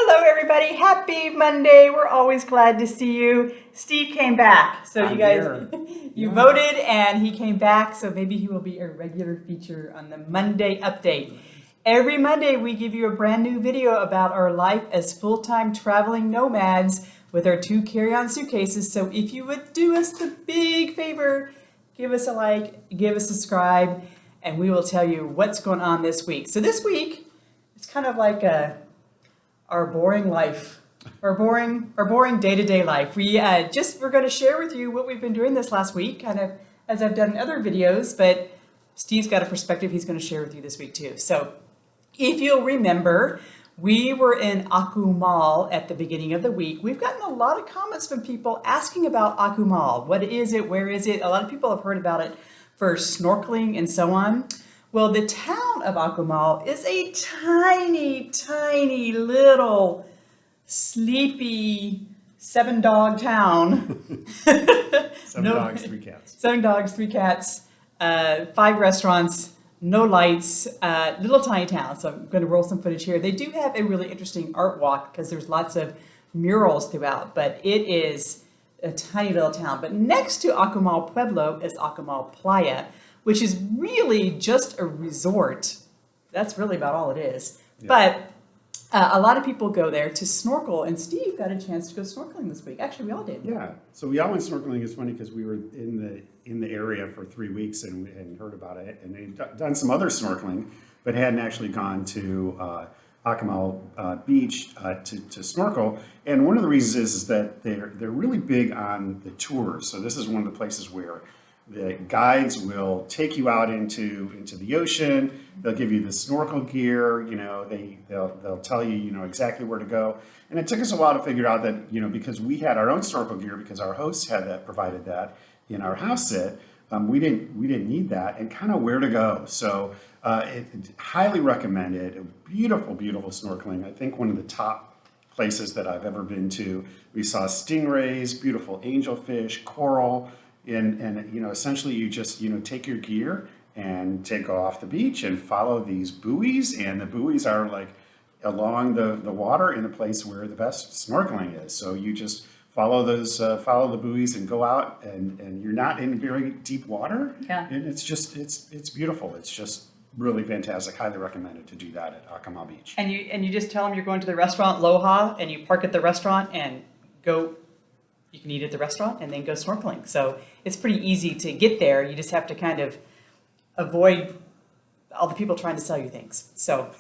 Hello, everybody. Happy Monday. We're always glad to see you. Steve came back. So I'm you guys, here. you Yeah. voted and he came back. So maybe he will be a regular feature on the Monday update. Every Monday, we give you a brand new video about our life as full-time traveling nomads with our 2 carry-on suitcases. So if you would do us the big favor, give us a like, give us a subscribe, and we will tell you what's going on this week. So this week, it's kind of like our boring life, our boring day-to-day life. We're going to share with you what we've been doing this last week, kind of as I've done in other videos, but Steve's got a perspective he's going to share with you this week too. So if you'll remember, we were in Akumal at the beginning of the week. We've gotten a lot of comments from people asking about Akumal. What is it? Where is it? A lot of people have heard about it for snorkeling and so on. Well, the town of Akumal is a tiny, tiny little sleepy 7-dog town. 7 dogs, 3 cats. 7 dogs, 3 cats, 5 restaurants, no lights, little tiny town. So I'm going to roll some footage here. They do have a really interesting art walk because there's lots of murals throughout, but it is a tiny little town. But next to Akumal Pueblo is Akumal Playa, which is really just a resort. That's really about all it is. Yeah. But a lot of people go there to snorkel, and Steve got a chance to go snorkeling this week. Actually, we all did. Yeah, so we all went snorkeling. It's funny because we were in the area for 3 weeks and heard about it, and they'd done some other snorkeling, but hadn't actually gone to Akumal Beach to snorkel. And one of the reasons is that they're really big on the tours. So this is one of the places where the guides will take you out into the ocean. They'll give you the snorkel gear. You know, they'll tell you, you know, exactly where to go. And it took us a while to figure out that, you know, because we had our own snorkel gear because our hosts had that provided that in our house sit. We didn't need that, and kind of where to go. So highly recommended. Beautiful, beautiful snorkeling. I think one of the top places that I've ever been to. We saw stingrays, beautiful angelfish, coral. And you know, essentially you just, you know, take your gear and take off the beach and follow these buoys, and the buoys are like along the water in a place where the best snorkeling is. So you just follow the buoys and go out, and you're not in very deep water. Yeah. And it's beautiful. It's just really fantastic. Highly recommended to do that at Akumal Beach. And you just tell them you're going to the restaurant Loha, and you park at the restaurant and go. You can eat at the restaurant and then go snorkeling. So it's pretty easy to get there. You just have to kind of avoid all the people trying to sell you things. So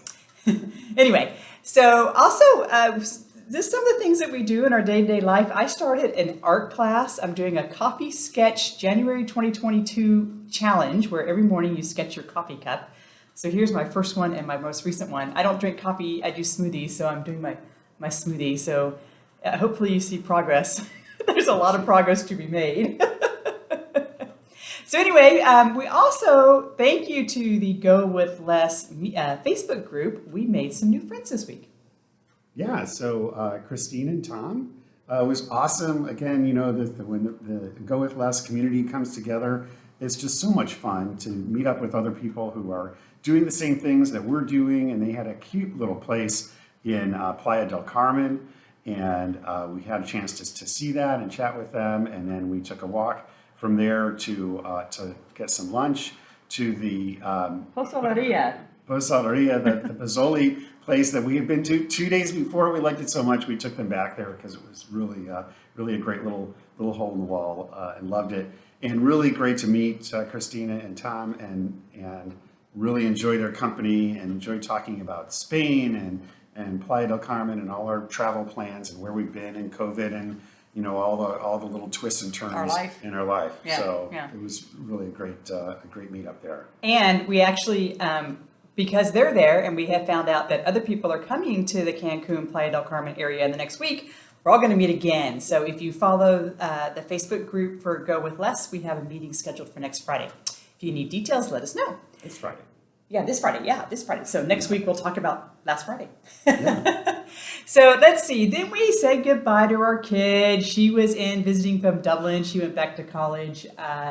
anyway, so also just some of the things that we do in our day-to-day life. I started an art class. I'm doing a coffee sketch January 2022 challenge where every morning you sketch your coffee cup. So here's my first one and my most recent one. I don't drink coffee. I do smoothies. So I'm doing my smoothie. So hopefully you see progress. There's a lot of progress to be made. So anyway, we also, thank you to the Go With Less Facebook group. We made some new friends this week. Yeah, so Christine and Tom was awesome. Again, you know, when the Go With Less community comes together, it's just so much fun to meet up with other people who are doing the same things that we're doing. And they had a cute little place in Playa del Carmen. And we had a chance to see that and chat with them. And then we took a walk from there to get some lunch to the Pozoleria, the Pozzoli place that we had been to 2 days before. We liked it so much we took them back there because it was really a great little hole in the wall, and loved it. And really great to meet Christina and Tom and really enjoy their company and enjoy talking about Spain and Playa del Carmen and all our travel plans and where we've been in COVID and, you know, all the little twists and turns in our life. Yeah, so yeah. It was really a great meetup there. And we actually, because they're there and we have found out that other people are coming to the Cancun, Playa del Carmen area in the next week, we're all going to meet again. So if you follow the Facebook group for Go With Less, we have a meeting scheduled for next Friday. If you need details, let us know. It's Friday. Yeah, this Friday. So next week we'll talk about last Friday. Yeah. So let's see. Then we said goodbye to our kid. She was visiting from Dublin. She went back to college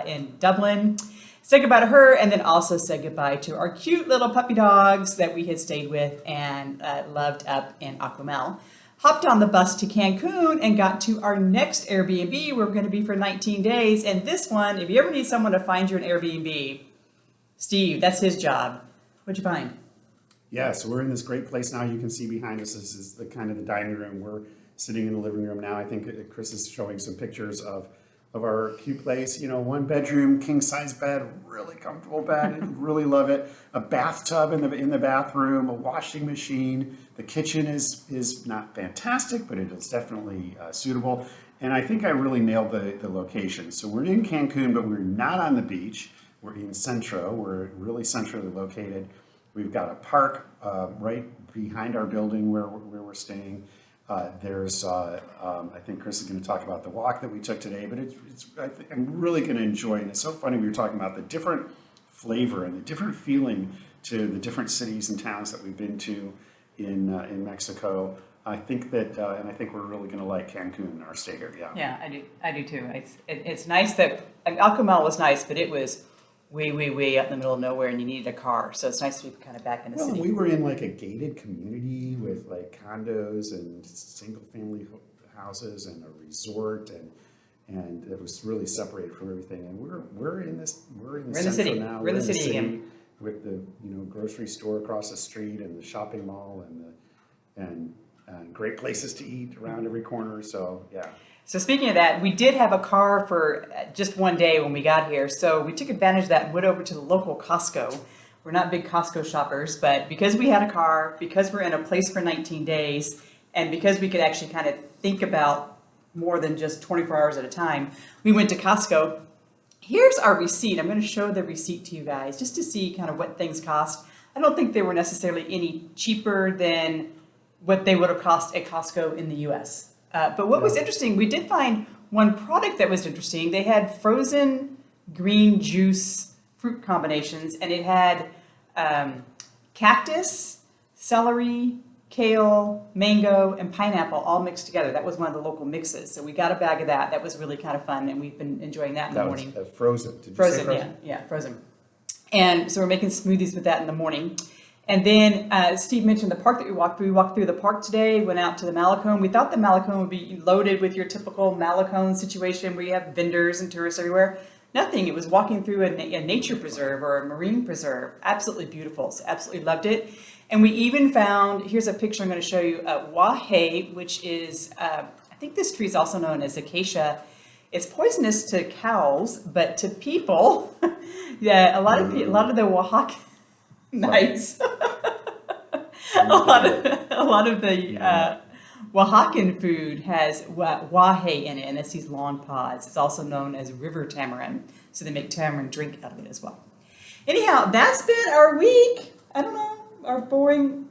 in Dublin. Said goodbye to her, and then also said goodbye to our cute little puppy dogs that we had stayed with and loved up in Akumal. hopped on the bus to Cancun and got to our next Airbnb. We're going to be for 19 days. And this one, if you ever need someone to find you an Airbnb, Steve, that's his job. What'd you find? Yeah, so we're in this great place now. You can see behind us, this is the kind of the dining room. We're sitting in the living room now. I think Chris is showing some pictures of our cute place. You know, 1 bedroom, king size bed, really comfortable bed. Really love it. A bathtub in the bathroom, a washing machine. The kitchen is not fantastic, but it is definitely suitable. And I think I really nailed the location. So we're in Cancun, but we're not on the beach. We're in Centro. We're really centrally located. We've got a park right behind our building where we're staying. There's, I think Chris is going to talk about the walk that we took today, but I'm really going to enjoy it. And it's so funny, we were talking about the different flavor and the different feeling to the different cities and towns that we've been to in Mexico. I think that, and I think we're really going to like Cancun, our stay here. Yeah. Yeah, I do too. It's nice that, Akumal was nice, but it was way out in the middle of nowhere and you needed a car. So it's nice to be kind of back in the city. We were in like a gated community with like condos and single family houses and a resort and it was really separated from everything. And we're in the city now. We're in the city again. With the grocery store across the street and the shopping mall and great places to eat around every corner. So yeah. So speaking of that, we did have a car for just one day when we got here. So we took advantage of that and went over to the local Costco. We're not big Costco shoppers, but because we had a car, because we're in a place for 19 days, and because we could actually kind of think about more than just 24 hours at a time, we went to Costco. Here's our receipt. I'm going to show the receipt to you guys just to see kind of what things cost. I don't think they were necessarily any cheaper than what they would have cost at Costco in the US. But what was interesting, we did find one product that was interesting. They had frozen green juice fruit combinations, and it had cactus, celery, kale, mango, and pineapple all mixed together. That was one of the local mixes. So we got a bag of that. That was really kind of fun, and we've been enjoying that in the morning. That was frozen. Did you Frozen, say frozen? yeah, frozen. And so we're making smoothies with that in the morning. And then Steve mentioned the park that we walked through. We walked through the park today, went out to the Malecone. We thought the Malecone would be loaded with your typical Malecone situation where you have vendors and tourists everywhere. Nothing. It was walking through a nature preserve or a marine preserve. Absolutely beautiful. So absolutely loved it. And we even found, here's a picture I'm going to show you, wahei, which is, I think this tree is also known as acacia. It's poisonous to cows, but to people, yeah, a lot of the Oaxaca. Nice. a lot of the Oaxacan food has wahei in it, and it's these long pods. It's also known as river tamarind, so they make tamarind drink out of it as well. Anyhow, that's been our week. I don't know, our boring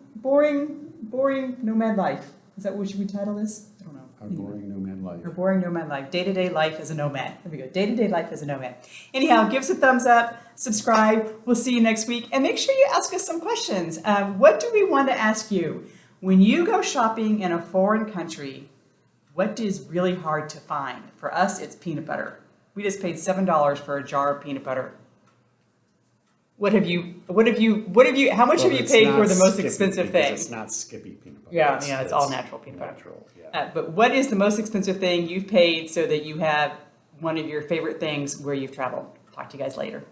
nomad life. Is that what should we title this? I don't know. Our boring nomad life. Our boring nomad life. Day-to-day life as a nomad. There we go. Day-to-day life as a nomad. Anyhow, give us a thumbs up, subscribe. We'll see you next week. And make sure you ask us some questions. What do we want to ask you? When you go shopping in a foreign country, what is really hard to find? For us, it's peanut butter. We just paid $7 for a jar of peanut butter. How much have you paid for the most expensive thing? It's not Skippy peanut butter. Yeah, it's all natural peanut butter. Natural, yeah. But what is the most expensive thing you've paid so that you have one of your favorite things where you've traveled? Talk to you guys later.